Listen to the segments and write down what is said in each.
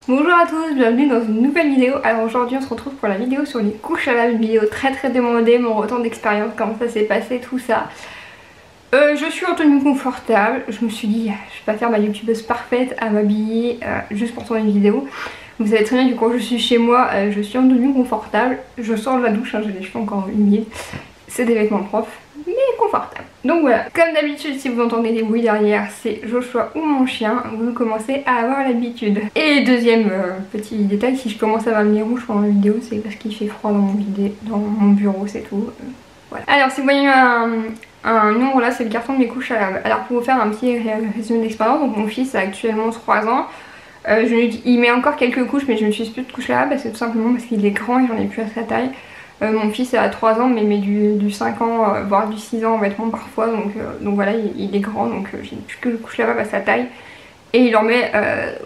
Bonjour à tous, bienvenue dans une nouvelle vidéo. Alors aujourd'hui on se retrouve pour la vidéo sur les couches à lave, une vidéo très demandée, mon retour d'expérience, comment ça s'est passé, tout ça. Je suis en tenue confortable, je me suis dit je vais pas faire ma youtubeuse parfaite à m'habiller juste pour tourner une vidéo. Vous savez très bien que quand je suis chez moi, je suis en tenue confortable, je sors de la douche, hein, j'ai les cheveux encore humides, c'est des vêtements propres, mais confortables. Donc voilà, comme d'habitude si vous entendez des bruits derrière, c'est Joshua ou mon chien, vous commencez à avoir l'habitude. Et deuxième petit détail, si je commence à avoir le nez rouge pendant la vidéo, c'est parce qu'il fait froid dans mon bureau, c'est tout. Voilà. Alors si vous voyez un nombre là, c'est le carton de mes couches à lave. Alors pour vous faire un petit résumé d'expérience, donc mon fils a actuellement 3 ans. Il met encore quelques couches mais je ne suis plus de couches à lave, tout simplement parce qu'il est grand et j'en ai plus à sa taille. Mon fils a 3 ans mais il met du 5 ans voire du 6 ans en vêtements parfois, donc voilà, il est grand, donc j'ai plus que de couches lavables à sa taille. Et il en met,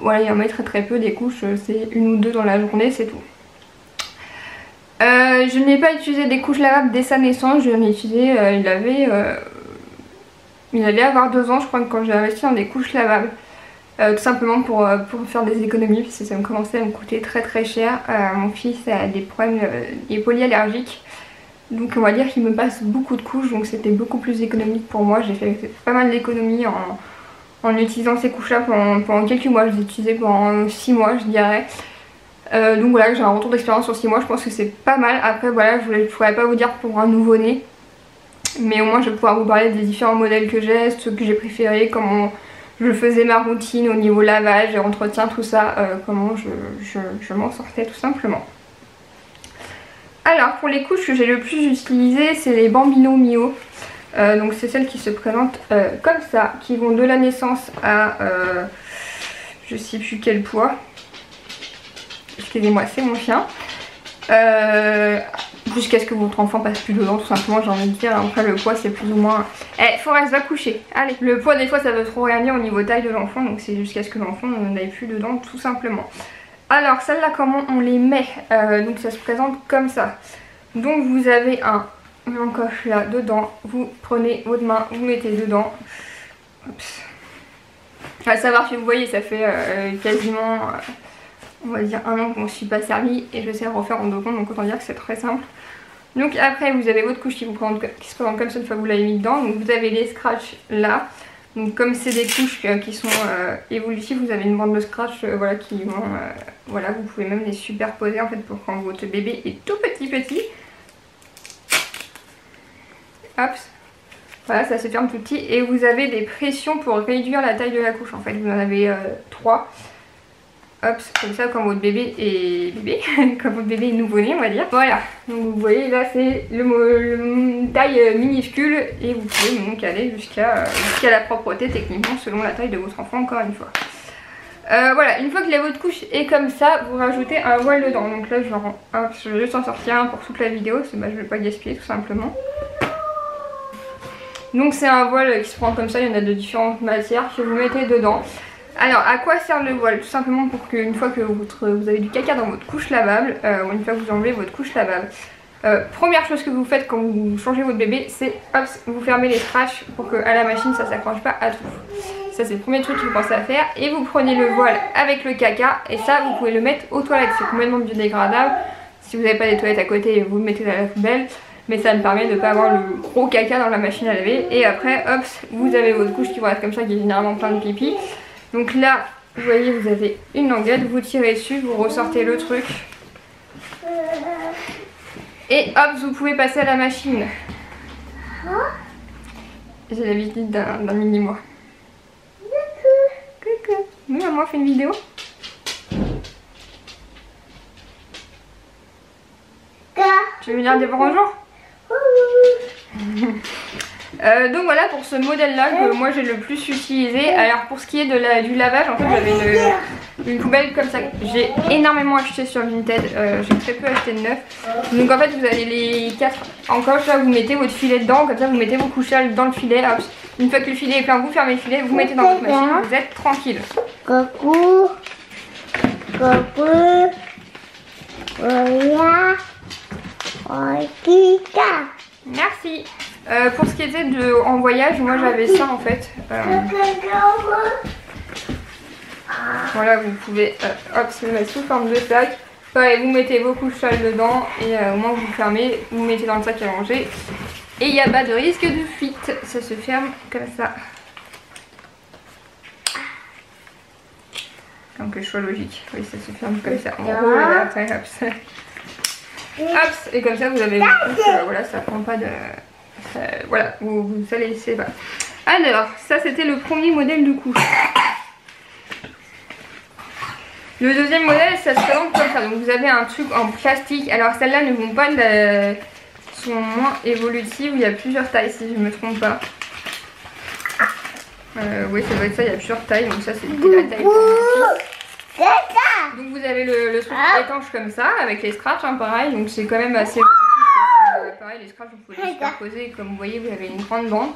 voilà, il en met très peu, des couches, c'est 1 ou 2 dans la journée, c'est tout. Je n'ai pas utilisé des couches lavables dès sa naissance, je l'ai utilisé, il allait avoir 2 ans je crois, quand j'ai investi dans des couches lavables. Tout simplement pour faire des économies, parce que ça me commençait à me coûter très cher. Mon fils a des problèmes, il est polyallergique, donc on va dire qu'il me passe beaucoup de couches, donc c'était beaucoup plus économique pour moi. J'ai fait pas mal d'économies en utilisant ces couches là pendant quelques mois. Je les ai utilisées pendant 6 mois je dirais. Donc voilà, j'ai un retour d'expérience sur 6 mois, je pense que c'est pas mal. Après voilà, je ne pourrais pas vous dire pour un nouveau-né, mais au moins je vais pouvoir vous parler des différents modèles que j'ai, ceux que j'ai préférés, comment je faisais ma routine au niveau lavage et entretien, tout ça, comment je m'en sortais tout simplement. Alors pour les couches que j'ai le plus utilisées, c'est les Bambino Mio. Donc c'est celles qui se présentent comme ça, qui vont de la naissance à je sais plus quel poids. Excusez-moi, c'est mon chien. Jusqu'à ce que votre enfant passe plus dedans, tout simplement, j'ai envie de dire. Après le poids c'est plus ou moins... Forest va coucher, allez. Le poids des fois ça veut trop rien dire au niveau taille de l'enfant, donc c'est jusqu'à ce que l'enfant n'aille plus dedans, tout simplement. Alors celle-là, comment on les met? Donc ça se présente comme ça. Donc vous avez un encoche là dedans, vous prenez votre main, vous mettez dedans. Oups. À savoir si vous voyez, ça fait quasiment... on va dire 1 an que je ne me suis pas servi et je sais refaire en 2 comptes, donc autant dire que c'est très simple. Donc après vous avez votre couche qui se présente comme ça une fois que vous l'avez mis dedans. Donc vous avez les scratchs là. Donc comme c'est des couches qui sont évolutives, vous avez une bande de scratch voilà, qui vont... voilà, vous pouvez même les superposer en fait pour quand votre bébé est tout petit. Hop. Voilà, ça se ferme tout petit. Et vous avez des pressions pour réduire la taille de la couche en fait. Vous en avez 3. Hop, comme ça quand votre bébé est quand votre bébé est nouveau-né on va dire. Voilà, donc vous voyez là c'est le taille minuscule et vous pouvez donc aller jusqu'à la propreté techniquement selon la taille de votre enfant encore une fois. Voilà, une fois que votre couche est comme ça, vous rajoutez un voile dedans. Donc là je vais juste en sortir un pour toute la vidéo, je ne vais pas gaspiller tout simplement. Donc c'est un voile qui se prend comme ça, il y en a de différentes matières que vous mettez dedans. Alors à quoi sert le voile? Tout simplement pour qu'une fois que vous avez du caca dans votre couche lavable, ou une fois que vous enlevez votre couche lavable, première chose que vous faites quand vous changez votre bébé, c'est hop, vous fermez les scratchs pour qu'à la machine ça s'accroche pas à tout. Ça c'est le premier truc que vous pensez à faire. Et vous prenez le voile avec le caca et ça vous pouvez le mettre aux toilettes, c'est complètement biodégradable. Si vous n'avez pas des toilettes à côté, vous le mettez dans la poubelle. Mais ça me permet de ne pas avoir le gros caca dans la machine à laver. Et après hop, vous avez votre couche qui va être comme ça, qui est généralement plein de pipi. Donc là, vous voyez, vous avez une languette, vous tirez dessus, vous ressortez le truc. Et hop, vous pouvez passer à la machine. J'ai la visite d'un mini-moi. Coucou. Oui, maman fait une vidéo. Tu veux venir dire bonjour? Donc voilà pour ce modèle là que moi j'ai le plus utilisé. Alors pour ce qui est du lavage, en fait j'avais une poubelle comme ça. J'ai énormément acheté sur Vinted, j'ai très peu acheté de neuf. Donc en fait vous avez les 4 encoches là, vous mettez votre filet dedans, comme ça vous mettez vos couchages dans le filet. Hop. Une fois que le filet est plein, vous fermez le filet, vous mettez dans votre machine, vous êtes tranquille. Coucou. Coucou. Voilà. Merci. Pour ce qui était en voyage, moi j'avais ça en fait. Voilà, vous pouvez hop, se le mettre sous forme de sac. Pareil, vous mettez vos couches sales dedans et au moins vous fermez, vous mettez dans le sac à manger. Et il n'y a pas de risque de fuite, ça se ferme comme ça. Comme que je sois logique, oui ça se ferme comme ça. En gros, là, après, hop, hop, et comme ça vous avez vos couches, voilà, ça prend pas de... Ça, voilà, vous allez laisser pas. Alors, ça c'était le premier modèle de couche. Le deuxième modèle, ça se présente comme ça. Donc vous avez un truc en plastique. Alors celles-là ne vont pas sont moins évolutives. Il y a plusieurs tailles si je ne me trompe pas. Oui, ça doit être ça, il y a plusieurs tailles. Donc ça c'est la taille pour mon fils. Donc vous avez le truc étanche comme ça, avec les scratchs, hein, pareil. Donc c'est quand même assez évolutif parce que pareil, les scratchs vous pouvez les superposer. Comme vous voyez, vous avez une grande bande.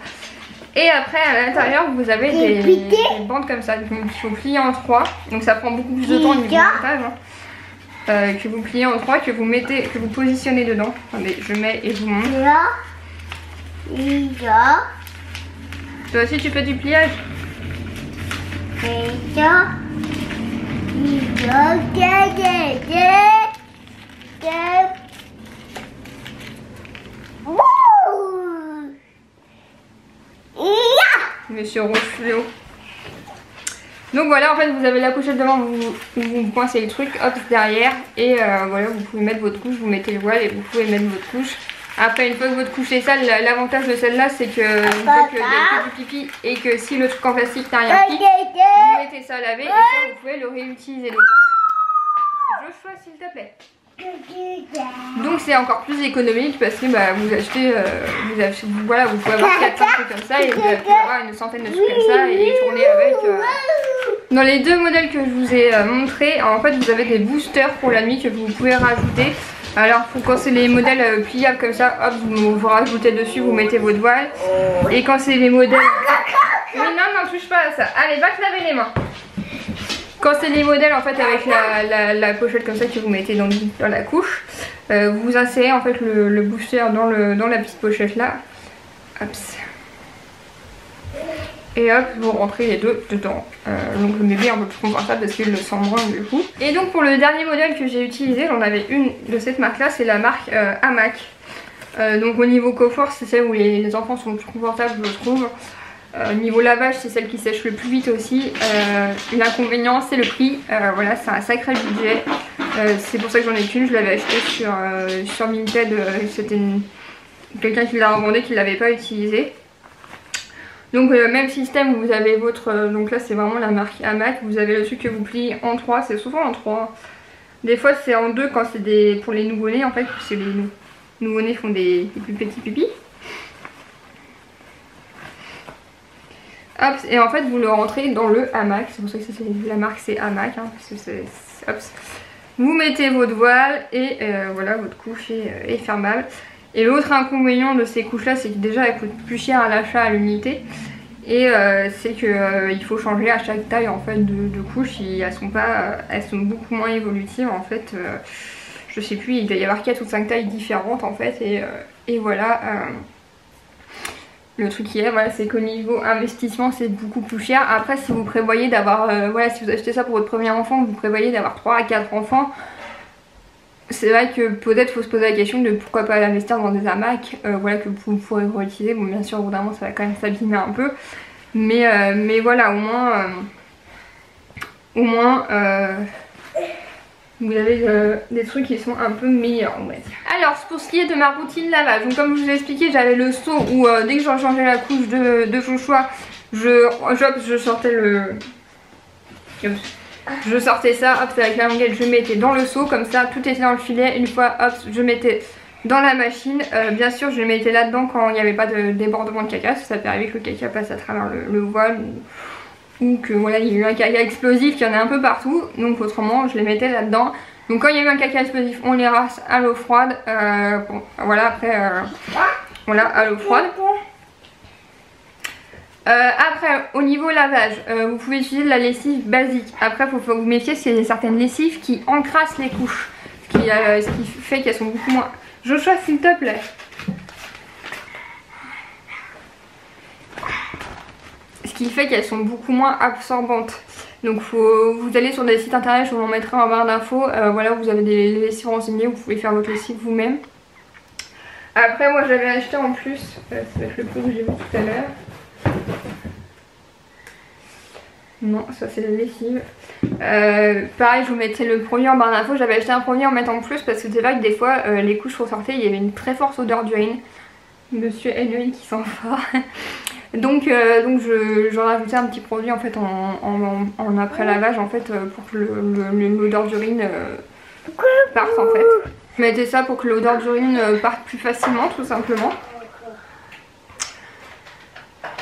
Et après à l'intérieur vous avez des bandes comme ça, donc il faut plier en 3, donc ça prend beaucoup plus de temps au niveau du montage, hein. Que vous pliez en 3, que vous mettez, que vous positionnez dedans. Attendez, je mets et je vous montre. Toi aussi tu fais du pliage? Monsieur Rouge Fluo. Donc voilà, en fait vous avez la pochette devant où vous coincez le truc, hop, derrière. Et voilà, vous pouvez mettre votre couche, vous mettez le voile et vous pouvez mettre votre couche. Après, une fois que votre couche est sale, l'avantage de celle-là c'est que une fois qu'il y a que du pipi et que si le truc en plastique n'a rien pris, vous mettez ça à laver et ça vous pouvez le réutiliser. Donc, Joshua s'il te plaît. Donc c'est encore plus économique parce que bah, vous achetez, voilà, vous pouvez avoir 400 trucs comme ça et vous pouvez avoir une centaine de trucs comme ça et tourner avec. Dans les deux modèles que je vous ai montrés, en fait vous avez des boosters pour la nuit que vous pouvez rajouter. Alors quand c'est les modèles pliables comme ça, hop, vous rajoutez dessus, vous mettez votre voile. Et quand c'est les modèles... Mais non, touche pas à ça. Allez, va te laver les mains. Quand c'est les modèles en fait avec la pochette comme ça que vous mettez dans la couche, vous insérez en fait le booster dans la petite pochette là. Hop. Et hop, vous rentrez les deux dedans. Donc le bébé est un peu plus confortable parce qu'il le sent moins du coup. Et donc pour le dernier modèle que j'ai utilisé, j'en avais une de cette marque là, c'est la marque Hamac. Donc au niveau confort, c'est celle où les enfants sont plus confortables je trouve. Niveau lavage, c'est celle qui sèche le plus vite aussi. L'inconvénient c'est le prix, voilà, c'est un sacré budget. C'est pour ça que j'en ai qu'une, je l'avais acheté sur Vinted, c'était quelqu'un qui l'a revendé qui ne l'avait pas utilisé. Donc même système, vous avez votre, donc là c'est vraiment la marque Hamac, vous avez le truc que vous pliez en 3, c'est souvent en 3. Des fois c'est en 2 quand c'est pour les nouveau-nés en fait, parce que les nouveau-nés font des plus petits pipis. Hop, et en fait vous le rentrez dans le hamac, c'est pour ça que la marque c'est Hamac, hein, parce que c'est hop. Vous mettez votre voile et voilà, votre couche est fermable. Et l'autre inconvénient de ces couches là, c'est que déjà elles coûtent plus cher à l'achat à l'unité. Et c'est que il faut changer à chaque taille en fait de couches, elles sont beaucoup moins évolutives en fait. Je sais plus, il doit y avoir 4 ou 5 tailles différentes en fait et voilà. Le truc qui est, voilà, c'est qu'au niveau investissement c'est beaucoup plus cher. Après si vous prévoyez d'avoir, voilà, si vous achetez ça pour votre premier enfant, vous prévoyez d'avoir 3 à 4 enfants, c'est vrai que peut-être faut se poser la question de pourquoi pas l'investir dans des hamacs, voilà, que vous pourrez réutiliser. Bon bien sûr évidemment ça va quand même s'abîmer un peu, mais voilà, au moins vous avez des trucs qui sont un peu meilleurs on va dire. Alors pour ce qui est de ma routine lavage, donc comme je vous ai expliqué, j'avais le seau où dès que je changeais la couche de Joshua, je sortais je sortais ça, hop, c'est avec la languette, je mettais dans le seau, comme ça tout était dans le filet. Une fois, hop, je mettais dans la machine. Bien sûr, je le mettais là-dedans quand il n'y avait pas de débordement de caca, parce que ça peut arriver que le caca passe à travers le voile ou que voilà, il y a eu un caca explosif, qu'il y en a un peu partout. Donc autrement, je les mettais là-dedans. Donc quand il y a eu un caca explosif, on les rase à l'eau froide. Bon, voilà, après, voilà, à l'eau froide. Après au niveau lavage, vous pouvez utiliser de la lessive basique. Après il faut vous méfier parce qu'il y a certaines lessives qui encrassent les couches, ce qui fait qu'elles sont beaucoup moins... Joshua s'il te plaît. Ce qui fait qu'elles sont beaucoup moins absorbantes. Donc vous allez sur des sites internet, je vous en mettrai en barre d'infos. Voilà, vous avez des lessives renseignées, vous pouvez faire votre lessive vous-même. Après moi j'avais acheté en plus, ça va être le pot que j'ai vu tout à l'heure. Non, ça c'est la lessive. Pareil, je vous mettais le produit en barre d'infos. J'avais acheté un produit en mettant en plus parce que c'est vrai que des fois les couches ressortaient, il y avait une très forte odeur d'urine. Monsieur Edwin qui sent fort. donc j'en rajoutais un petit produit en fait en après lavage en fait pour que l'odeur d'urine parte en fait. Je mettais ça pour que l'odeur d'urine parte plus facilement tout simplement.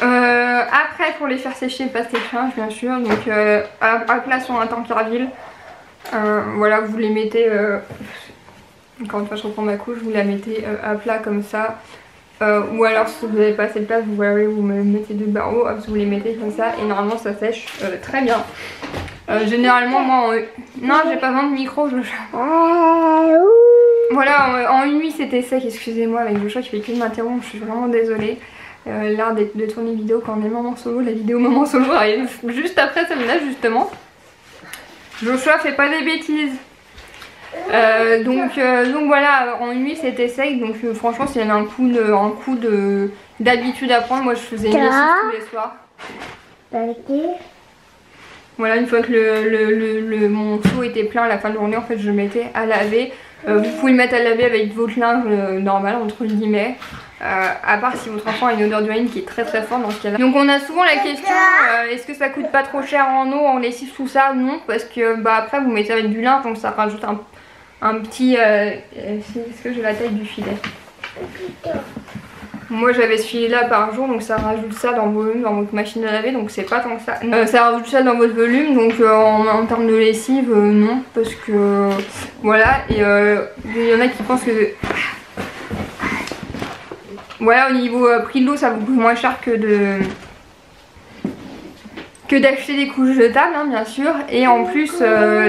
Après pour les faire sécher, pas sèche-linge bien sûr, donc à plat sur un tank à huile. Voilà, vous les mettez, encore une fois je reprends ma couche, vous la mettez à plat comme ça. Ou alors si vous n'avez pas assez de place, vous voyez, vous mettez 2 barreaux, hop, vous les mettez comme ça et normalement ça sèche très bien. Généralement moi non, j'ai pas besoin de micro, je... Voilà, en une nuit c'était sec, excusez-moi, avec le chat qui fait que de m'interrompre, je suis vraiment désolée. L'art de tourner une vidéo quand on est maman solo, la vidéo maman solo arrive juste après celle-là justement. Joshua fait pas des bêtises. Donc voilà, en nuit c'était sec, donc franchement s'il y avait un coup d'habitude à prendre, moi je faisais une lessive tous les soirs. Voilà, une fois que mon seau était plein à la fin de la journée, en fait je le mettais à laver. Vous pouvez le mettre à laver avec votre linge normal entre guillemets. À part si votre enfant a une odeur d'urine qui est très très forte dans ce cas-là. Donc on a souvent la question est-ce que ça coûte pas trop cher en eau, en lessive, tout ça? Non, parce que bah après vous mettez avec du linge, donc ça rajoute un petit... est-ce que j'ai la taille du filet? Moi j'avais ce filet là par jour, donc ça rajoute ça dans votre machine à laver, donc c'est pas tant que ça. Ça rajoute ça dans votre volume, donc en termes de lessive, non, parce que voilà, et il y en a qui pensent que... Voilà, au niveau prix de l'eau, ça vous coûte moins cher que d'acheter des couches jetables, hein, bien sûr. Et en plus,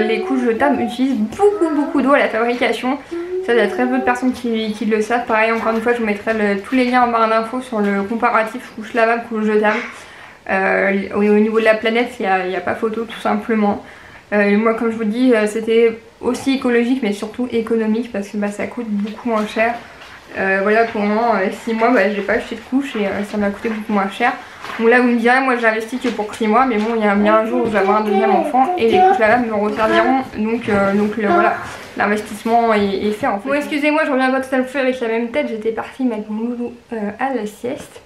les couches jetables utilisent beaucoup d'eau à la fabrication. Ça, il y a très peu de personnes qui le savent. Pareil, encore une fois, je vous mettrai tous les liens en barre d'infos sur le comparatif couche lavable, couche jetable. Au niveau de la planète, il n'y a pas photo, tout simplement. Moi, comme je vous dis, c'était aussi écologique, mais surtout économique, parce que bah, ça coûte beaucoup moins cher. Voilà, pendant 6 mois bah, j'ai pas acheté de couche et ça m'a coûté beaucoup moins cher. Bon là vous me direz, moi j'ai investi que pour 6 mois, mais bon il y a bien un jour où je vais avoir un deuxième enfant et les couches lavables me resserviront, donc voilà, l'investissement est fait en fait. Bon excusez-moi, je reviens pas tout à l'heure avec la même tête, j'étais partie mettre mon loulou à la sieste.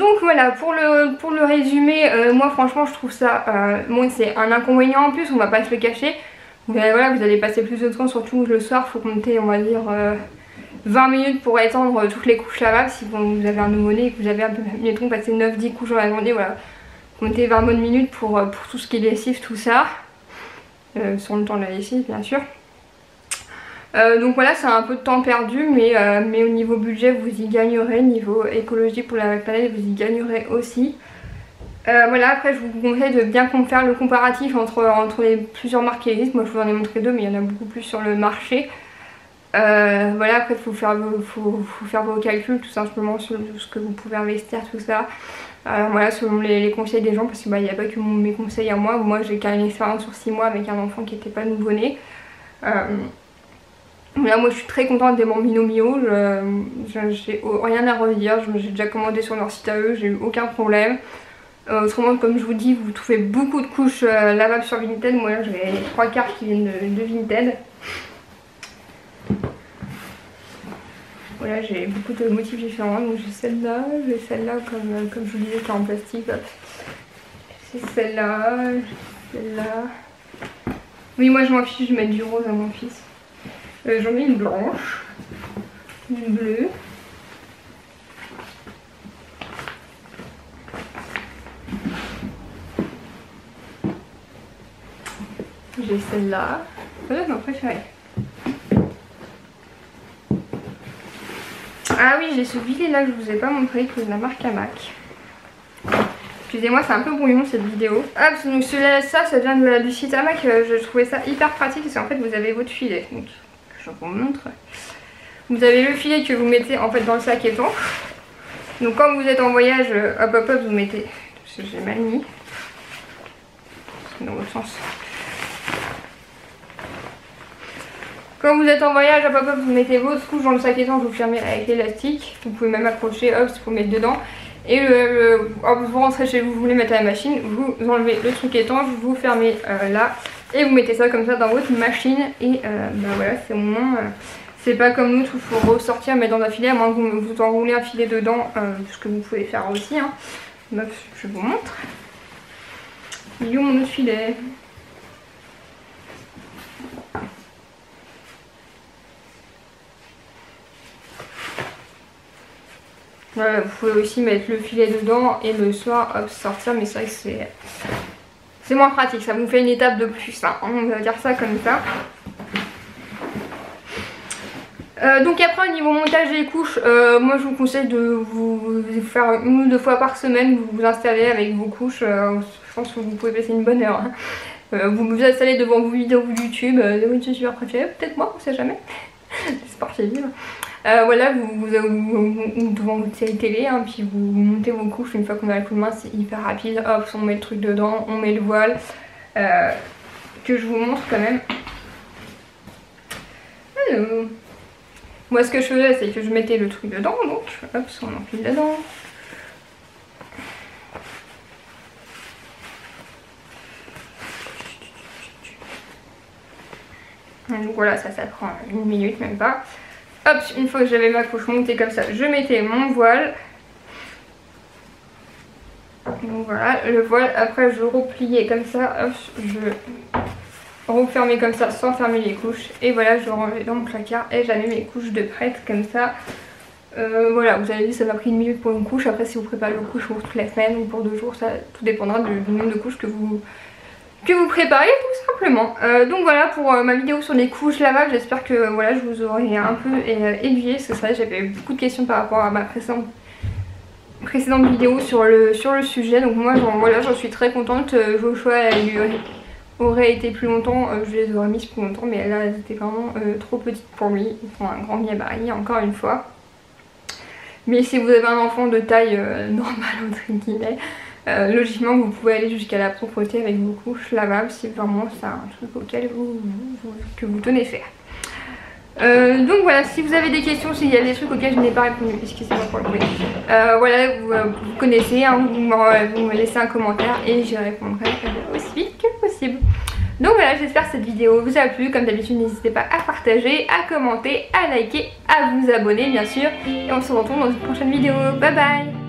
Donc voilà, pour le résumé, moi franchement je trouve ça, bon c'est un inconvénient en plus, on va pas se le cacher. Voilà, vous allez passer plus de temps, surtout le soir, faut compter on va dire 20 minutes pour étendre toutes les couches lavables si vous avez un nouveau-né et que vous avez un peu, mettons, passé 9-10 couches dans la journée, voilà. Comptez 20 bonnes minutes pour tout ce qui est lessive, tout ça. Sur le temps de la lessive, bien sûr. Donc voilà, c'est un peu de temps perdu, mais au niveau budget, vous y gagnerez. Niveau écologique pour la planète, vous y gagnerez aussi. Voilà, après je vous conseille de bien faire le comparatif entre les plusieurs marques qui existent. Moi je vous en ai montré 2, mais il y en a beaucoup plus sur le marché. Voilà, après il faut faire vos calculs tout simplement sur ce que vous pouvez investir, tout ça. Voilà, selon les conseils des gens, parce qu'il n'y a pas que mes conseils à moi. Moi j'ai quand même une expérience sur 6 mois avec un enfant qui n'était pas nouveau-né. Voilà, moi je suis très contente des Bambino Mio, j'ai rien à redire, j'ai déjà commandé sur leur site à eux, j'ai eu aucun problème. Autrement, comme je vous dis, vous trouvez beaucoup de couches lavables sur Vinted. Moi j'ai les 3 quarts qui viennent de Vinted. Voilà, j'ai beaucoup de motifs différents, donc j'ai celle-là comme je vous disais qui est en plastique. C'est celle-là, celle-là. Oui, moi je m'en fiche, je vais mettre du rose à mon fils. J'en ai une blanche, une bleue. J'ai celle-là, voilà ma préférée. Ah oui, j'ai ce billet là que je vous ai pas montré, qui est de la marque Amac. Excusez-moi, c'est un peu brouillon cette vidéo. Ah, donc ça vient du site Amac. Je trouvais ça hyper pratique parce qu'en fait vous avez votre filet. Donc, je vous montre. Vous avez le filet que vous mettez en fait dans le sac étanche. Donc quand vous êtes en voyage, hop hop hop, vous mettez, parce que j'ai mal mis. dans l'autre sens. Quand vous êtes en voyage, hop, hop, vous mettez votre couche dans le sac étanche, vous fermez avec l'élastique. Vous pouvez même accrocher, hop, pour mettre dedans. Et hop, vous rentrez chez vous, vous voulez mettre à la machine, vous enlevez le truc étanche, vous fermez là. Et vous mettez ça comme ça dans votre machine. Et bah voilà, c'est au moment... c'est pas comme l'autre où il faut ressortir, mettre dans un filet, à moins que vous enroulez un filet dedans, ce que vous pouvez faire aussi. Hein. Donc, je vous montre. Il est où mon autre filet ? Voilà, vous pouvez aussi mettre le filet dedans et le soir, hop, sortir, mais c'est vrai que c'est moins pratique, ça vous fait une étape de plus, hein. On va dire ça comme ça. Donc après au niveau montage des couches, moi je vous conseille de vous faire 1 ou 2 fois par semaine, vous vous installez avec vos couches, je pense que vous pouvez passer une bonne heure. Hein. Vous vous installez devant vos vidéos YouTube, de votre youtubeur préféré, peut-être moi, on sait jamais. C'est parti vivre. Voilà, vous devant votre série télé, hein, puis vous montez vos couches une fois qu'on a le coup de main, c'est hyper rapide. Hop, on met le truc dedans, on met le voile, que je vous montre quand même. Alors, moi ce que je faisais, c'est que je mettais le truc dedans, donc hop, on empile dedans. Donc voilà, ça prend 1 minute, même pas. Hop, une fois que j'avais ma couche montée comme ça, je mettais mon voile. Donc voilà, le voile, après je repliais comme ça, hop, je refermais comme ça sans fermer les couches. Et voilà, je rangeais dans mon placard et j'avais mes couches de prête comme ça. Voilà, vous avez vu, ça m'a pris 1 minute pour une couche. Après, si vous préparez vos couches pour toute la semaine ou pour 2 jours, ça tout dépendra du nombre de couches que vous préparez tout simplement. Donc voilà pour ma vidéo sur les couches lavables. J'espère que voilà, je vous aurai un peu aiguillé, parce que c'est vrai, j'avais beaucoup de questions par rapport à ma précédente vidéo sur le sujet. Donc moi voilà, j'en suis très contente. Vos choix auraient été plus longtemps, je les aurais mises plus longtemps, mais là elles étaient vraiment trop petites pour lui. Ils font un grand gabarit encore une fois. Mais si vous avez un enfant de taille normale entre guillemets, logiquement vous pouvez aller jusqu'à la propreté avec vos couches lavables si vraiment c'est un truc auquel que vous tenez faire. Donc voilà, si vous avez des questions, s'il y a des trucs auxquels je n'ai pas répondu, excusez-moi pour le bruit, voilà, vous connaissez, hein, vous me laissez un commentaire et j'y répondrai aussi vite que possible. Donc voilà, j'espère que cette vidéo vous a plu. Comme d'habitude, n'hésitez pas à partager, à commenter, à liker, à vous abonner bien sûr. Et on se retrouve dans une prochaine vidéo. Bye bye!